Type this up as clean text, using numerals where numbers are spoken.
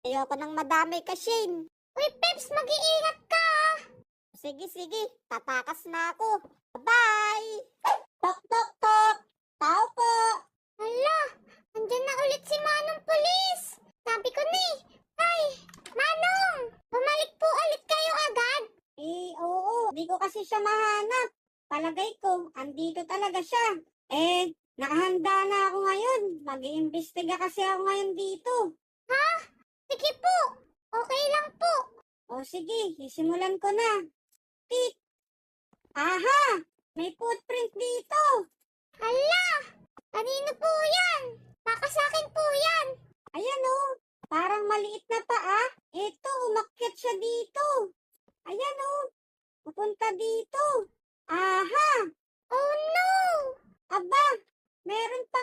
Ayoko ng madami ka, Shane. Uy, Peps, mag-iingat ka ah. Sige, sige. Tatakas na ako. Bye! Tok, tok, tok! Tao po! Hala, andyan na ulit si Manong Pulis. Sabi ko na eh. Ay, Manong, bumalik po ulit kayo agad. Oo. Di ko kasi siya mahanap. Palagay ko, andito talaga siya. Nakahanda na ako ngayon. Mag-iimbestiga kasi ako ngayon dito. Ha? Sige po, okay lang po. O sige, sisimulan ko na. Tit! Aha! May footprint dito! Hala, kanino po yan? Baka sa akin po yan. Ayan oh, parang maliit na paa. Ito, umakyat siya dito. Ayan oh, pupunta dito. Aha! Oh no! Aba, meron pa